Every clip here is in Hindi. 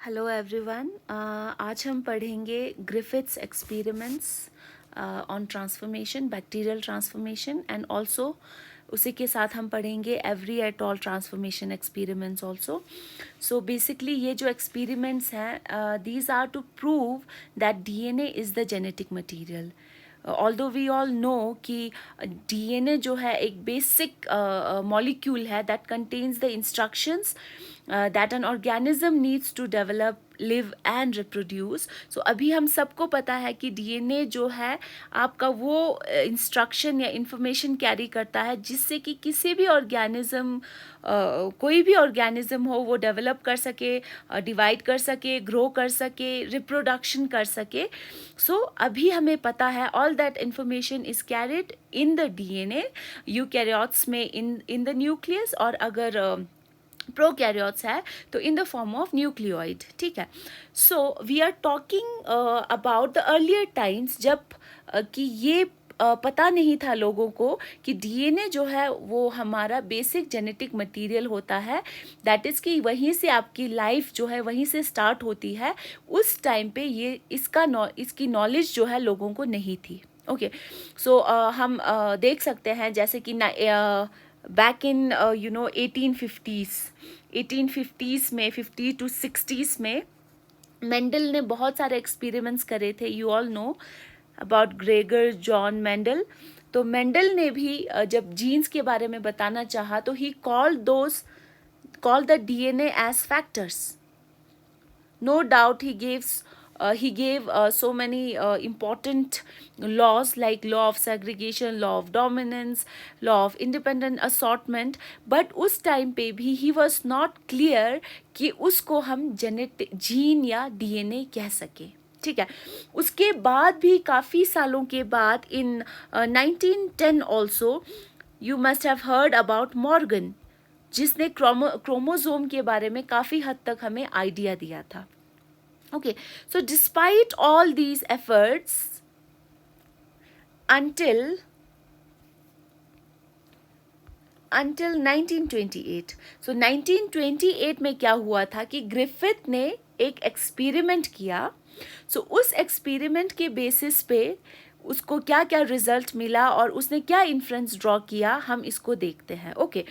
Hello everyone. आज हम पढ़ेंगे Griffiths experiments on transformation, bacterial transformation and also उसी के साथ हम पढ़ेंगे Avery et al transformation experiments also. So basically ये जो एक्सपेरिमेंट्स हैं these are to prove that DNA is the genetic material. Although we all know कि डीएनए जो है एक बेसिक मॉलिक्यूल है that contains the instructions that an organism needs to develop, live and reproduce. So अभी हम सबको पता है कि DNA जो है आपका वो इंस्ट्रक्शन या इंफॉर्मेशन कैरी करता है जिससे कि किसी भी ऑर्गेनिज्म कोई भी ऑर्गेनिज्म हो वो डेवलप कर सके, डिवाइड कर सके, ग्रो कर सके, रिप्रोडक्शन कर सके. सो अभी हमें पता है all that information is carried in the DNA eukaryotes में इन द न्यूक्लियस, और अगर प्रोकैरियोट्स है तो in the form of nucleoid. ठीक है. So we are talking about the earlier times जब कि ये पता नहीं था लोगों को कि डीएनए जो है वो हमारा बेसिक जेनेटिक मटेरियल होता है. दैट इज़ कि वहीं से आपकी लाइफ जो है वहीं से स्टार्ट होती है. उस टाइम पे ये इसकी नॉलेज जो है लोगों को नहीं थी. ओके. सो हम देख सकते हैं जैसे कि बैक इन 1850s में 50 to 60s में मेंडल ने बहुत सारे एक्सपेरिमेंट्स करे थे. You all know about Gregor John Mendel. तो मेंडल ने भी जब जीन्स के बारे में बताना चाहा तो he called the DNA as factors. No doubt he gave so many important laws like law of segregation, law of dominance, law of independent assortment. But उस टाइम पे भी he was not clear कि उसको हम जीन या डीएनए कह सके. ठीक है. उसके बाद भी काफ़ी सालों के बाद इन 1910 also you must have heard about Morgan, जिसने क्रोमोजोम के बारे में काफ़ी हद तक हमें आइडिया दिया था. Okay. So despite all these efforts until 1928. सो 1928 में क्या हुआ था कि ग्रिफिथ ने एक एक्सपेरिमेंट किया. सो उस एक्सपेरिमेंट के बेसिस पे उसको क्या क्या रिजल्ट मिला और उसने क्या इन्फ्रेंस ड्रॉ किया, हम इसको देखते हैं. ओके.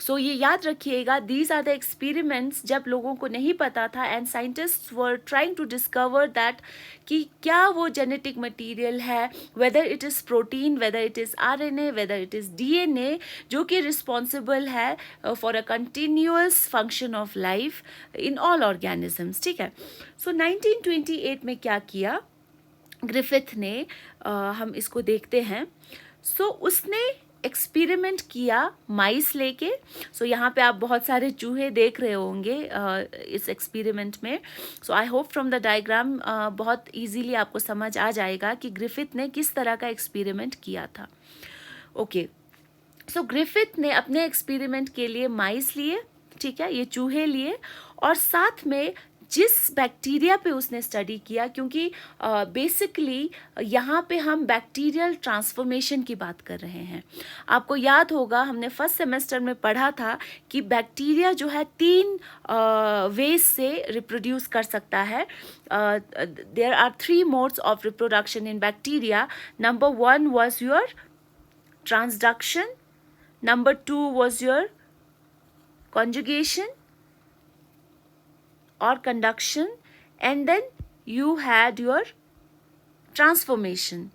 सो ये याद रखिएगा, दीज आर द एक्सपेरिमेंट्स जब लोगों को नहीं पता था and scientist were trying to discover that कि क्या वो जेनेटिक मटेरियल है, whether it is protein, whether it is RNA, whether it is DNA, जो कि रिस्पॉन्सिबल है for a continuous function of life in all organisms. ठीक है. सो 1928 में क्या किया ग्रिफिथ ने, हम इसको देखते हैं. सो उसने एक्सपेरिमेंट किया माइस लेके. सो यहाँ पे आप बहुत सारे चूहे देख रहे होंगे इस एक्सपेरिमेंट में. So I hope from the diagram बहुत इजीली आपको समझ आ जाएगा कि ग्रिफिथ ने किस तरह का एक्सपेरिमेंट किया था. ओके. सो ग्रिफिथ ने अपने एक्सपेरिमेंट के लिए माइस लिए. ठीक है, ये चूहे लिए, और साथ में जिस बैक्टीरिया पे उसने स्टडी किया, क्योंकि बेसिकली यहाँ पे हम बैक्टीरियल ट्रांसफॉर्मेशन की बात कर रहे हैं. आपको याद होगा हमने फर्स्ट सेमेस्टर में पढ़ा था कि बैक्टीरिया जो है 3 वेज से रिप्रोड्यूस कर सकता है. There are 3 modes of reproduction in bacteria. Number 1 was your transduction, number 2 was your conjugation or conduction, and then you had your transformation.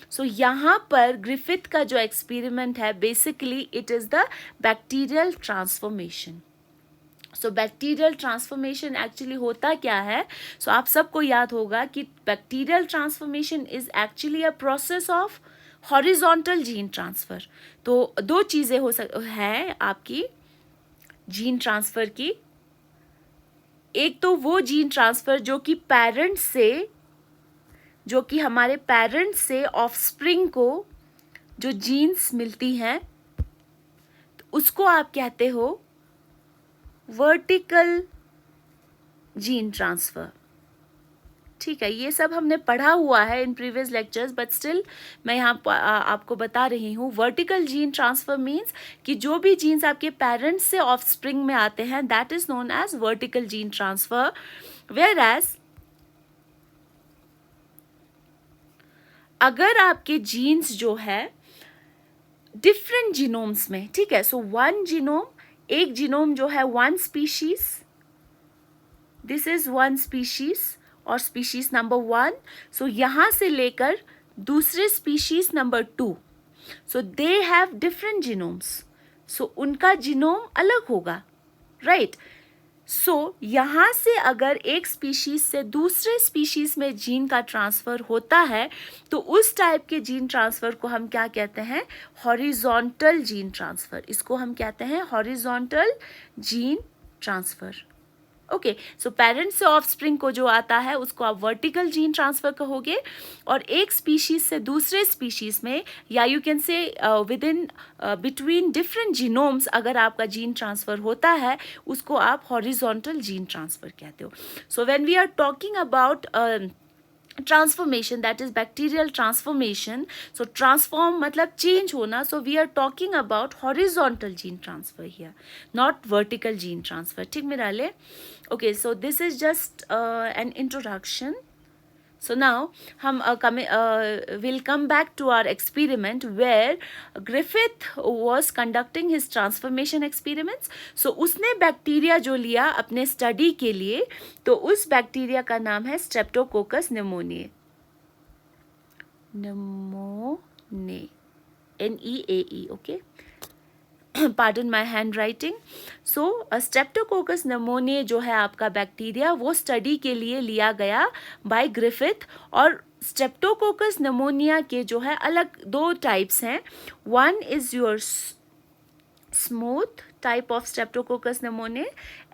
So यहाँ पर ग्रिफिथ का जो एक्सपेरिमेंट है basically it is the bacterial transformation. So bacterial transformation actually होता क्या है? सो आप सबको याद होगा कि bacterial transformation is actually a process of horizontal gene transfer. तो 2 चीज़ें हैं आपकी जीन ट्रांसफ़र की. एक तो वो जीन ट्रांसफ़र जो कि हमारे पेरेंट्स से ऑफस्प्रिंग को जो जीन्स मिलती हैं तो उसको आप कहते हो वर्टिकल जीन ट्रांसफ़र. ठीक है, ये सब हमने पढ़ा हुआ है in previous lectures, but still मैं यहाँ आपको बता रही हूँ. वर्टिकल जीन ट्रांसफर मीन्स कि जो भी जीन्स आपके पेरेंट्स से ऑफस्प्रिंग में आते हैं, that is known as vertical gene transfer. Whereas अगर आपके जीन्स जो है डिफरेंट जीनोम्स में, ठीक है, सो वन जीनोम, एक जीनोम जो है one species, this is one species और स्पीशीज नंबर 1, सो यहां से लेकर दूसरे species number 2, so they have different genomes, so उनका जीनोम अलग होगा, राइट. सो यहाँ से अगर एक स्पीशीज से दूसरे स्पीशीज में जीन का ट्रांसफ़र होता है तो उस टाइप के जीन ट्रांसफ़र को हम क्या कहते हैं, हॉरिजॉन्टल जीन ट्रांसफ़र. इसको हम कहते हैं horizontal gene transfer. Okay, so parents से ऑफस्प्रिंग को जो आता है उसको आप वर्टिकल जीन ट्रांसफ़र कहोगे, और एक स्पीशीज़ से दूसरे स्पीशीज़ में, या यू कैन से with in between different genomes अगर आपका जीन ट्रांसफ़र होता है, उसको आप हॉरिजॉन्टल जीन ट्रांसफ़र कहते हो. So when we are talking about transformation, that is bacterial transformation, so transform मतलब change होना, so we are talking about horizontal gene transfer here, not vertical gene transfer. ठीक मिराले? Okay, so this is just an introduction. So now हम will come back to our experiment where Griffith was conducting his transformation experiments. So उसने बैक्टीरिया जो लिया अपने स्टडी के लिए, तो उस बैक्टीरिया का नाम है स्ट्रेप्टोकोकस निमोनिए. निमोने, NEAE, okay. Pardon my handwriting. So Streptococcus pneumoniae जो है आपका बैक्टीरिया, वो स्टडी के लिए लिया गया बाय ग्रिफिथ. और स्ट्रेप्टोकोकस निमोनिया के जो है अलग दो टाइप्स हैं. One is your smooth type of Streptococcus pneumonia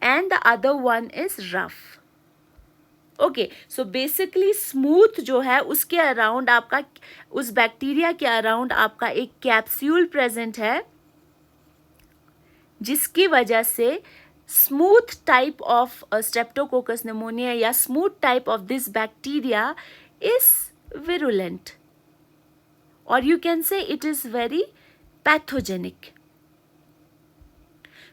and the other one is rough. Okay, so basically smooth जो है उसके अराउंड आपका, उस बैक्टीरिया के अराउंड आपका एक कैप्सूल प्रेजेंट है, जिसकी वजह से smooth type of Streptococcus pneumonia या smooth type of this bacteria is virulent, और you can say it is very pathogenic.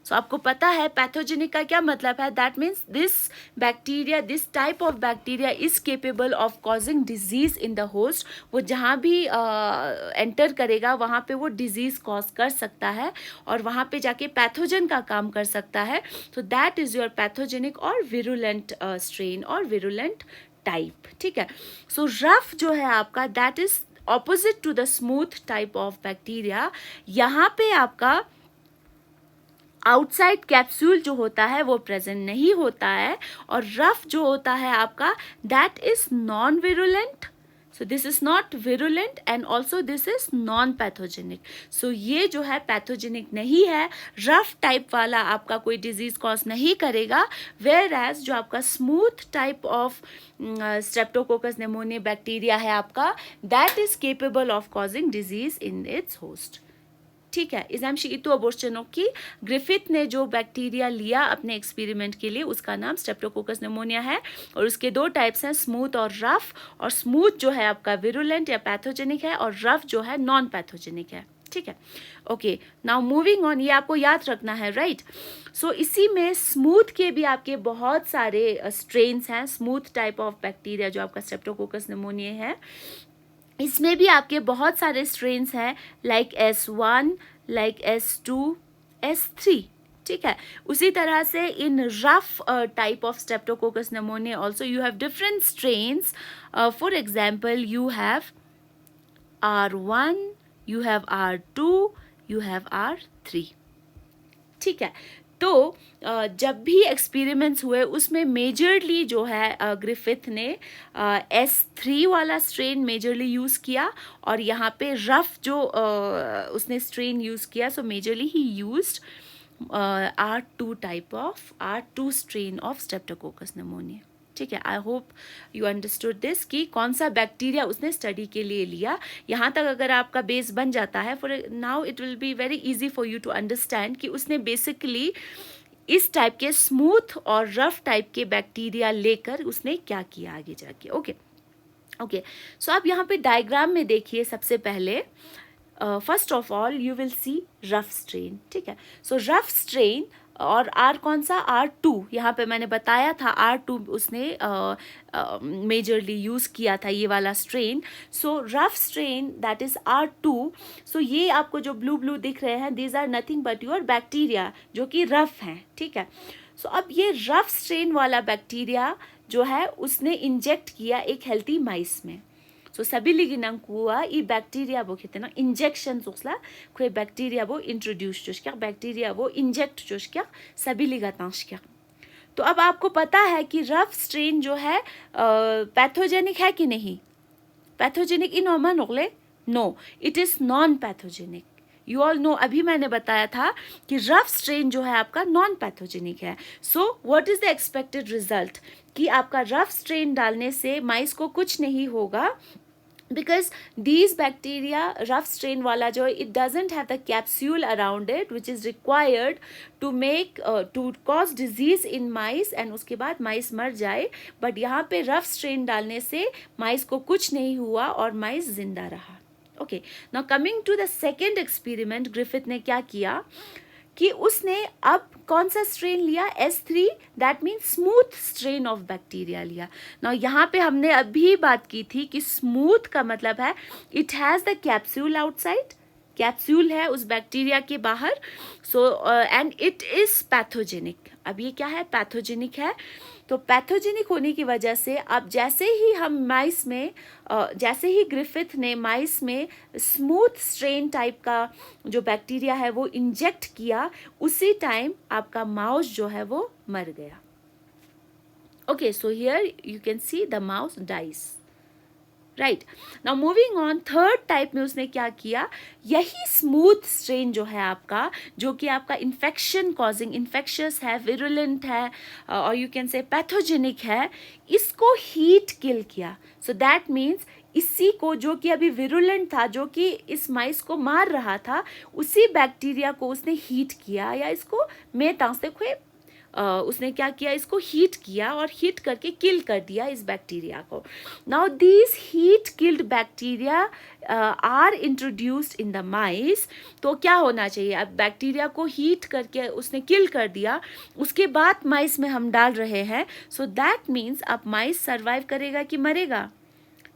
So आपको पता है पैथोजेनिक का क्या मतलब है. That means this bacteria, this type of bacteria is capable of causing disease in the host. वो जहाँ भी एंटर करेगा वहाँ पे वो डिजीज कॉज कर सकता है और वहाँ पे जाके पैथोजन का काम कर सकता है. तो दैट इज योर पैथोजेनिक और विरुलेंट स्ट्रेन और विरुलेंट टाइप. ठीक है. सो रफ जो है आपका, that is opposite to the smooth type of bacteria. यहाँ पे आपका आउटसाइड कैप्सूल जो होता है वो प्रेजेंट नहीं होता है, और रफ जो होता है आपका, that is non virulent. So this is not virulent and also this is non pathogenic. So ये जो है पैथोजेनिक नहीं है, रफ टाइप वाला आपका कोई डिजीज कॉज नहीं करेगा. वेयर एज जो आपका smooth type of Streptococcus pneumonia bacteria है आपका, that is capable of causing disease in its host. ठीक है. इजाम शीतु अबोर्चनोकी, ग्रिफिथ ने जो बैक्टीरिया लिया अपने एक्सपेरिमेंट के लिए उसका नाम स्ट्रेप्टोकोकस निमोनिया है, और उसके दो टाइप्स हैं, स्मूथ और रफ. और स्मूथ जो है आपका विरुलेंट या पैथोजेनिक है, और रफ जो है नॉन पैथोजेनिक है. ठीक है. ओके, नाउ मूविंग ऑन, ये आपको याद रखना है, राइट. सो इसी में स्मूथ के भी आपके बहुत सारे स्ट्रेन्स हैं. स्मूथ टाइप ऑफ बैक्टीरिया जो आपका स्ट्रेप्टोकोकस निमोनिया है, इसमें भी आपके बहुत सारे स्ट्रेन्स हैं, like S1, like S2, S3. ठीक है. उसी तरह से in rough type of Streptococcus pneumonia also you have different strains. For example you have R1, you have R2, you have R3. ठीक है. तो जब भी एक्सपेरिमेंट्स हुए उसमें मेजरली जो है ग्रिफिथ ने S3 वाला स्ट्रेन मेजरली यूज़ किया, और यहाँ पे रफ जो उसने स्ट्रेन यूज़ किया, सो majorly he used R2 strain of Streptococcus pneumonia. ठीक है. I hope you understood this कि कौन सा बैक्टीरिया उसने स्टडी के लिए लिया. यहाँ तक अगर आपका बेस बन जाता है, for now it will be very easy for you to understand कि उसने बेसिकली इस टाइप के स्मूथ और रफ टाइप के बैक्टीरिया लेकर उसने क्या किया आगे जाके। ओके ओके, सो आप यहाँ पे डायग्राम में देखिए। सबसे पहले first of all you will see rough strain, ठीक है। सो रफ स्ट्रेन और आर कौन सा, R2, यहाँ पे मैंने बताया था R2 उसने मेजरली यूज़ किया था ये वाला strain. So rough strain that is R2। So ये आपको जो ब्लू ब्लू दिख रहे हैं, these are nothing but your bacteria जो कि रफ हैं, ठीक है। सो अब ये रफ स्ट्रेन वाला बैक्टीरिया जो है उसने इंजेक्ट किया एक हेल्थी माइस में। सो सबिलिगिनंग कुआ ई बैक्टीरिया वो कहते हैं ना इंजेक्शन सोचला कोई बैक्टीरिया वो इंट्रोड्यूस जोश क्या बैक्टीरिया वो इंजेक्ट जोश क्या सबिलिगातांश क्या। तो अब आपको पता है कि रफ स्ट्रेन जो है पैथोजेनिक है कि नहीं, पैथोजेनिक इन ओमन ओगले no, it is non pathogenic. You all know, अभी मैंने बताया था कि रफ स्ट्रेन जो है आपका नॉन पैथोजेनिक है। So what is the expected result कि आपका रफ स्ट्रेन डालने से माइस को कुछ नहीं होगा, because these bacteria rough strain wala jo it doesn't have the capsule around it which is required to make to cause disease in mice and उसके बाद mice मर जाए। but यहाँ पे rough strain डालने से mice को कुछ नहीं हुआ और mice जिंदा रहा। okay, now coming to the second experiment, Griffith ने क्या किया कि उसने अब कौन सा स्ट्रेन लिया, S3, that mean smooth strain of bacteria लिया ना। यहाँ पे हमने अभी बात की थी कि स्मूथ का मतलब है it has the capsule outside, capsule है उस बैक्टीरिया के बाहर। So and it is pathogenic. अब ये क्या है, पैथोजेनिक है। तो पैथोजेनिक होने की वजह से अब जैसे ही हम माइस में जैसे ही ग्रिफिथ ने माइस में स्मूथ स्ट्रेन टाइप का जो बैक्टीरिया है वो इंजेक्ट किया, उसी टाइम आपका माउस जो है वो मर गया। Okay, so here you can see the mouse dies, right. Now moving on, third type में उसने क्या किया, यही स्मूथ स्ट्रेन जो है आपका, जो कि आपका इन्फेक्शन कॉजिंग, इन्फेक्शियस है, विरुलेंट है और यू कैन से पैथोजेनिक है, इसको हीट किल किया। सो दैट मीन्स इसी को जो कि अभी विरुलेंट था, जो कि इस माइस को मार रहा था, उसी बैक्टीरिया को उसने हीट किया या इसको मेतांस देखो उसने क्या किया, इसको हीट किया और हीट करके किल कर दिया इस बैक्टीरिया को। Now these heat killed bacteria are introduced in the mice. तो क्या होना चाहिए, अब बैक्टीरिया को हीट करके उसने किल कर दिया, उसके बाद माइस में हम डाल रहे हैं। सो दैट मीन्स अब माइस सर्वाइव करेगा कि मरेगा,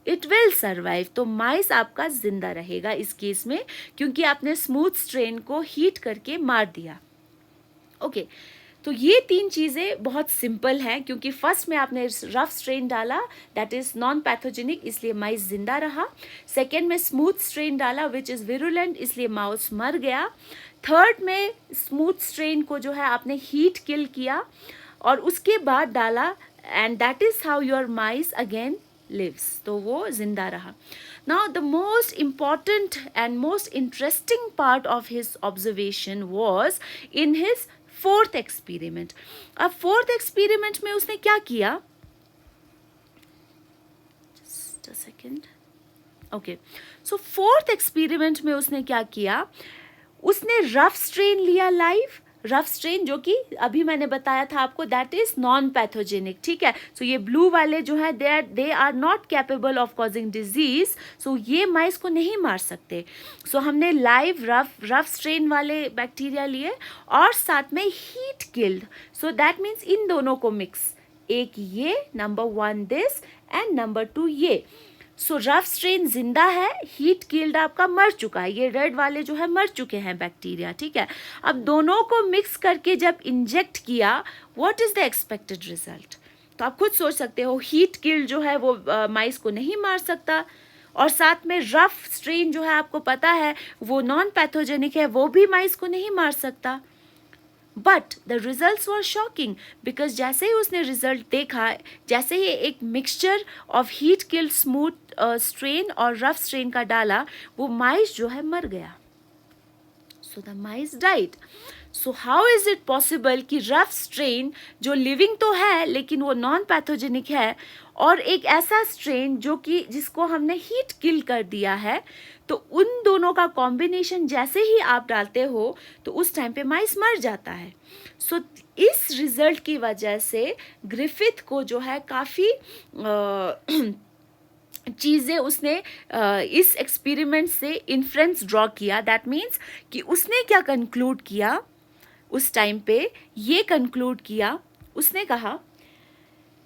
इट विल सर्वाइव। तो माइस आपका जिंदा रहेगा इस केस में, क्योंकि आपने स्मूथ स्ट्रेन को हीट करके मार दिया। ओके, तो ये तीन चीज़ें बहुत सिंपल हैं, क्योंकि फर्स्ट में आपने रफ स्ट्रेन डाला दैट इज़ नॉन पैथोजेनिक, इसलिए माइस जिंदा रहा। सेकेंड में स्मूथ स्ट्रेन डाला विच इज़ विरुलेंट, इसलिए माउस मर गया। थर्ड में स्मूथ स्ट्रेन को जो है आपने हीट किल किया और उसके बाद डाला, and that is how your mice again lives, तो वो जिंदा रहा। Now the most important and most interesting part of his observation was in his fourth experiment. अब फोर्थ एक्सपेरिमेंट में उसने क्या किया, just a second, okay. So fourth experiment में उसने क्या किया, उसने रफ स्ट्रेन लिया लाइव, रफ स्ट्रेन जो कि अभी मैंने बताया था आपको दैट इज नॉन पैथोजेनिक, ठीक है। सो ये ब्लू वाले जो है they are not capable of causing disease, so ये माइस को नहीं मार सकते। सो हमने लाइव रफ स्ट्रेन वाले बैक्टीरिया लिए और साथ में heat killed, so that means इन दोनों को मिक्स, एक ये नंबर 1 दिस एंड नंबर 2 ये। सो रफ स्ट्रेन जिंदा है, हीट किल्ड आपका मर चुका है, ये रेड वाले जो है मर चुके हैं बैक्टीरिया, ठीक है। अब दोनों को मिक्स करके जब इंजेक्ट किया, what is the expected result, तो आप खुद सोच सकते हो, हीट किल्ड जो है वो माइस को नहीं मार सकता, और साथ में रफ स्ट्रेन जो है आपको पता है वो नॉन पैथोजेनिक है, वो भी माइस को नहीं मार सकता। But the results were shocking, because जैसे ही उसने रिजल्ट देखा, जैसे ही एक mixture of heat killed smooth strain और रफ स्ट्रेन का डाला, वो माइस जो है मर गया। So the mice died. So how is it possible कि रफ स्ट्रेन जो लिविंग तो है लेकिन वो नॉन पैथोजेनिक है, और एक ऐसा स्ट्रेन जो कि जिसको हमने हीट किल कर दिया है, तो उन दोनों का कॉम्बिनेशन जैसे ही आप डालते हो तो उस टाइम पे माइस मर जाता है. सो इस रिजल्ट की वजह से ग्रिफिथ को जो है काफ़ी चीज़ें उसने इस एक्सपेरिमेंट से इन्फ्रेंस ड्रॉ किया. दैट मीन्स कि उसने क्या कंक्लूड किया उस टाइम पे, ये कंक्लूड किया, उसने कहा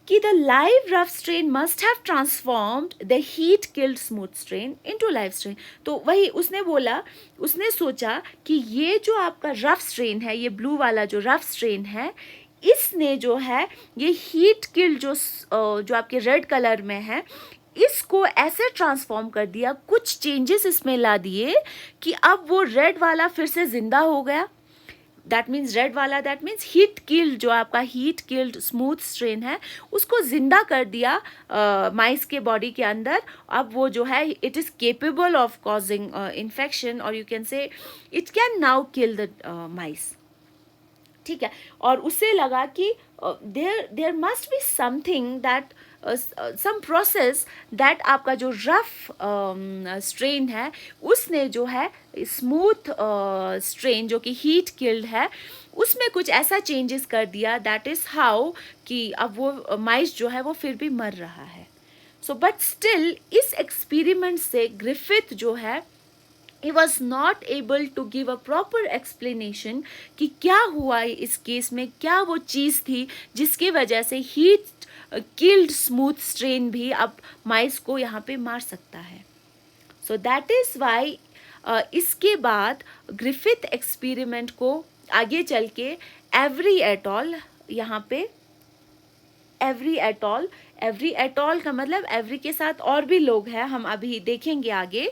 कि the live rough strain must have transformed the heat killed smooth strain into live strain. तो वही उसने बोला, उसने सोचा कि ये जो आपका रफ स्ट्रेन है, ये ब्लू वाला जो रफ स्ट्रेन है, इसने जो है ये हीट किल्ड जो आपके रेड कलर में है, इसको ऐसे ट्रांसफॉर्म कर दिया, कुछ चेंजेस इसमें ला दिए कि अब वो रेड वाला फिर से जिंदा हो गया. दैट मीन्स रेड वाला, दैट मीन्स हीट किल्ड, जो आपका हीट किल्ड स्मूथ स्ट्रेन है उसको जिंदा कर दिया माइस के बॉडी के अंदर. अब वो जो है it is capable of causing infection, और you can say it can now kill the mice. ठीक है. और उससे लगा कि there must be something that some process that आपका जो रफ स्ट्रेन है उसने जो है स्मूथ स्ट्रेन जो कि हीट किल्ड है उसमें कुछ ऐसा चेंजेस कर दिया, दैट इज़ हाउ कि अब वो माइस जो है वो फिर भी मर रहा है. सो बट स्टिल इस एक्सपेरिमेंट से ग्रिफिथ जो है he was not able to give a proper explanation कि क्या हुआ इस केस में, क्या वो चीज़ थी जिसकी वजह से हीट किल्ड स्मूथ स्ट्रेन भी अब माइस को यहाँ पे मार सकता है. सो दैट इज़ वाई इसके बाद ग्रिफिथ एक्सपेरिमेंट को आगे चल के एवरी एटॉल, यहाँ पे एवरी एटॉल का मतलब एवरी के साथ और भी लोग हैं, हम अभी देखेंगे आगे.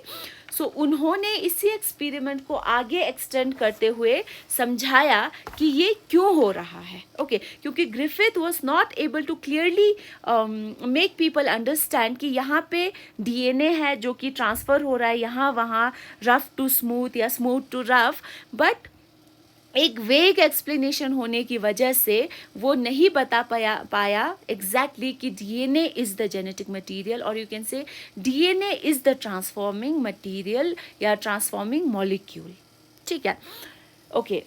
सो उन्होंने इसी एक्सपेरिमेंट को आगे एक्सटेंड करते हुए समझाया कि ये क्यों हो रहा है. ओके, क्योंकि Griffith was not able to clearly make people understand कि यहाँ पे डीएनए है जो कि ट्रांसफ़र हो रहा है यहाँ वहाँ, रफ टू स्मूथ या स्मूथ टू रफ, बट एक वेग एक्सप्लेनेशन होने की वजह से वो नहीं बता पाया एग्जैक्टली कि DNA is the genetic material, और you can say DNA is the transforming material या ट्रांसफॉर्मिंग मॉलिक्यूल. ठीक है. ओके.